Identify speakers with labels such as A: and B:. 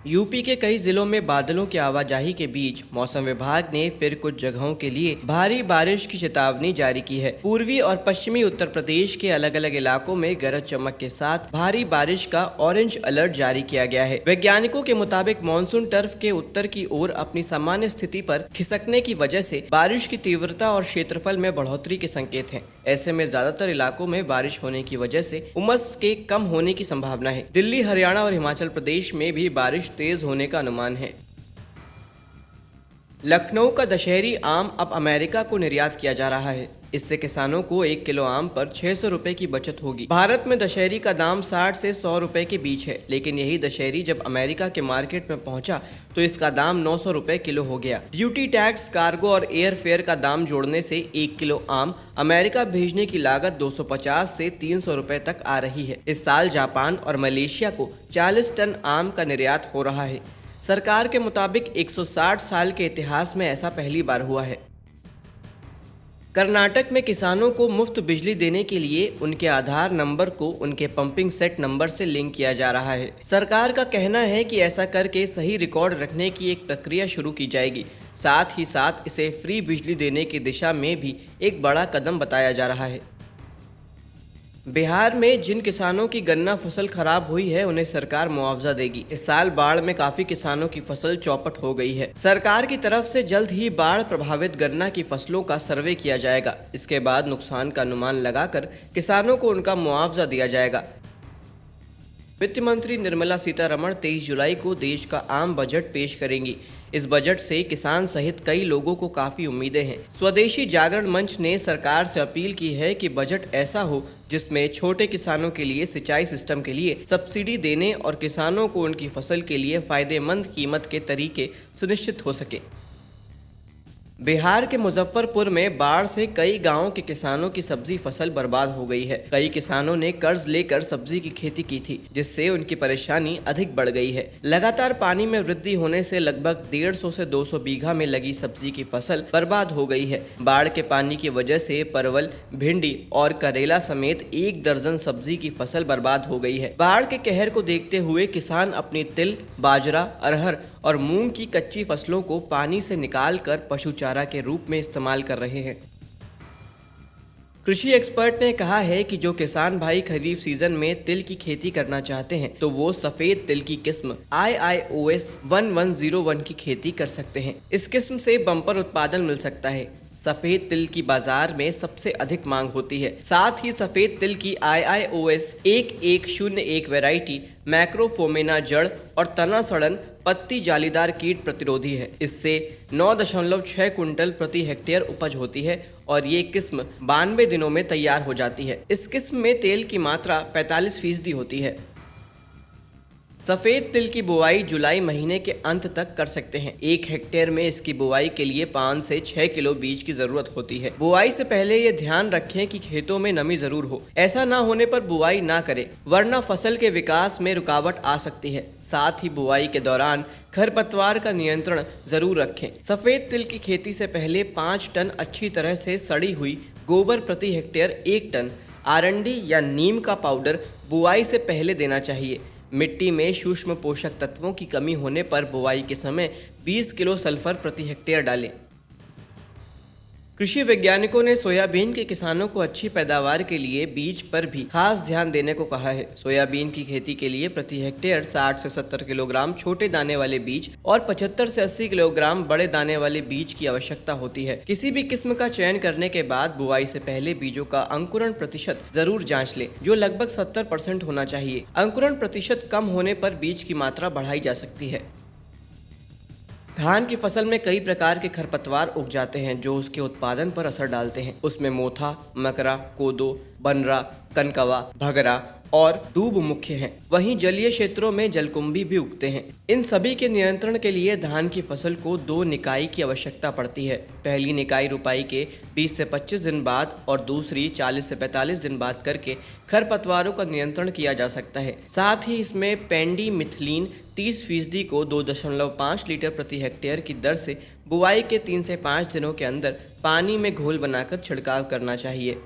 A: UP के कई जिलों में बादलों की आवाजाही के बीच मौसम विभाग ने फिर कुछ जगहों के लिए भारी बारिश की चेतावनी जारी की है। पूर्वी और पश्चिमी उत्तर प्रदेश के अलग अलग इलाकों में गरज चमक के साथ भारी बारिश का ऑरेंज अलर्ट जारी किया गया है। वैज्ञानिकों के मुताबिक मानसून टर्फ के उत्तर की ओर अपनी सामान्य स्थिति पर खिसकने की वजह से बारिश की तीव्रता और क्षेत्रफल में बढ़ोतरी के संकेत हैं। ऐसे में ज्यादातर इलाकों में बारिश होने की वजह से उमस के कम होने की संभावना है। दिल्ली, हरियाणा और हिमाचल प्रदेश में भी बारिश तेज होने का अनुमान है। लखनऊ का दशहरी आम अब अमेरिका को निर्यात किया जा रहा है। इससे किसानों को 1 किलो आम पर 600 रुपए की बचत होगी। भारत में दशहरी का दाम 60 से 100 रुपए के बीच है, लेकिन यही दशहरी जब अमेरिका के मार्केट में पहुंचा तो इसका दाम 900 रुपए किलो हो गया। ड्यूटी टैक्स, कार्गो और एयर फेयर का दाम जोड़ने से 1 किलो आम अमेरिका भेजने की लागत 250 से 300 रुपए तक आ रही है। इस साल जापान और मलेशिया को 40 टन आम का निर्यात हो रहा है। सरकार के मुताबिक 160 साल के इतिहास में ऐसा पहली बार हुआ है। कर्नाटक में किसानों को मुफ्त बिजली देने के लिए उनके आधार नंबर को उनके पंपिंग सेट नंबर से लिंक किया जा रहा है। सरकार का कहना है कि ऐसा करके सही रिकॉर्ड रखने की एक प्रक्रिया शुरू की जाएगी। साथ ही साथ इसे फ्री बिजली देने की दिशा में भी एक बड़ा कदम बताया जा रहा है। बिहार में जिन किसानों की गन्ना फसल खराब हुई है उन्हें सरकार मुआवजा देगी। इस साल बाढ़ में काफी किसानों की फसल चौपट हो गई है। सरकार की तरफ से जल्द ही बाढ़ प्रभावित गन्ना की फसलों का सर्वे किया जाएगा। इसके बाद नुकसान का अनुमान लगाकर किसानों को उनका मुआवजा दिया जाएगा। वित्त मंत्री निर्मला सीतारमण 23 जुलाई को देश का आम बजट पेश करेंगी। इस बजट से किसान सहित कई लोगों को काफी उम्मीदें हैं। स्वदेशी जागरण मंच ने सरकार से अपील की है कि बजट ऐसा हो जिसमें छोटे किसानों के लिए सिंचाई सिस्टम के लिए सब्सिडी देने और किसानों को उनकी फसल के लिए फायदेमंद कीमत के तरीके सुनिश्चित हो सके। बिहार के मुजफ्फरपुर में बाढ़ से कई गांवों के किसानों की सब्जी फसल बर्बाद हो गई है। कई किसानों ने कर्ज लेकर सब्जी की खेती की थी, जिससे उनकी परेशानी अधिक बढ़ गई है। लगातार पानी में वृद्धि होने से लगभग 150 से 200 बीघा में लगी सब्जी की फसल बर्बाद हो गई है। बाढ़ के पानी की वजह से परवल, भिंडी और करेला समेत 1 दर्जन सब्जी की फसल बर्बाद हो गई है। बाढ़ के कहर को देखते हुए किसान अपनी तिल, बाजरा, अरहर और मूंग की कच्ची फसलों को पानी से निकालकर पशु चारा के रूप में इस्तेमाल कर रहे हैं। कृषि एक्सपर्ट ने कहा है कि जो किसान भाई खरीफ सीजन में तिल की खेती करना चाहते हैं तो वो सफेद तिल की किस्म IIOS 1101 की खेती कर सकते हैं। इस किस्म से बम्पर उत्पादन मिल सकता है। सफेद तिल की बाजार में सबसे अधिक मांग होती है। साथ ही सफेद तिल की IIOS 1101 वैरायटी मैक्रोफोमेना जड़ और तना सड़न, पत्ती जालीदार कीट प्रतिरोधी है। इससे 9.6 कुंटल प्रति हेक्टेयर उपज होती है और ये किस्म 92 दिनों में तैयार हो जाती है। इस किस्म में तेल की मात्रा 45% होती है। सफेद तिल की बुआई जुलाई महीने के अंत तक कर सकते हैं। 1 हेक्टेयर में इसकी बुआई के लिए 5 से 6 किलो बीज की जरूरत होती है। बुआई से पहले ये ध्यान रखें कि खेतों में नमी जरूर हो। ऐसा ना होने पर बुआई ना करें, वरना फसल के विकास में रुकावट आ सकती है। साथ ही बुआई के दौरान खरपतवार का नियंत्रण जरूर रखें। सफेद तिल की खेती से पहले 5 टन अच्छी तरह से सड़ी हुई गोबर प्रति हेक्टेयर 1 टन आरंडी या नीम का पाउडर बुआई से पहले देना चाहिए। मिट्टी में सूक्ष्म पोषक तत्वों की कमी होने पर बुआई के समय 20 किलो सल्फर प्रति हेक्टेयर डालें। कृषि वैज्ञानिकों ने सोयाबीन के किसानों को अच्छी पैदावार के लिए बीज पर भी खास ध्यान देने को कहा है। सोयाबीन की खेती के लिए प्रति हेक्टेयर 60 से 70 किलोग्राम छोटे दाने वाले बीज और 75 से 80 किलोग्राम बड़े दाने वाले बीज की आवश्यकता होती है। किसी भी किस्म का चयन करने के बाद बुआई से पहले बीजों का अंकुरण प्रतिशत जरूर जांच लें, जो लगभग 70% होना चाहिए। अंकुरण प्रतिशत कम होने पर बीज की मात्रा बढ़ाई जा सकती है। धान की फसल में कई प्रकार के खरपतवार उग जाते हैं जो उसके उत्पादन पर असर डालते हैं। उसमें मोथा, मकरा, कोदो, बनरा, कनकवा, भगरा और दूब मुख्य हैं। वहीं जलीय क्षेत्रों में जलकुंभी भी उगते हैं। इन सभी के नियंत्रण के लिए धान की फसल को 2 निकाई की आवश्यकता पड़ती है। पहली निकाई रुपाई के 20 से 25 दिन बाद और दूसरी 40 से 45 दिन बाद करके खरपतवारों का नियंत्रण किया जा सकता है। साथ ही इसमें पेंडी मिथिलीन 30% को 2.5 लीटर प्रति हेक्टेयर की दर से बुआई के 3 से 5 दिनों के अंदर पानी में घोल बनाकर छिड़काव करना चाहिए।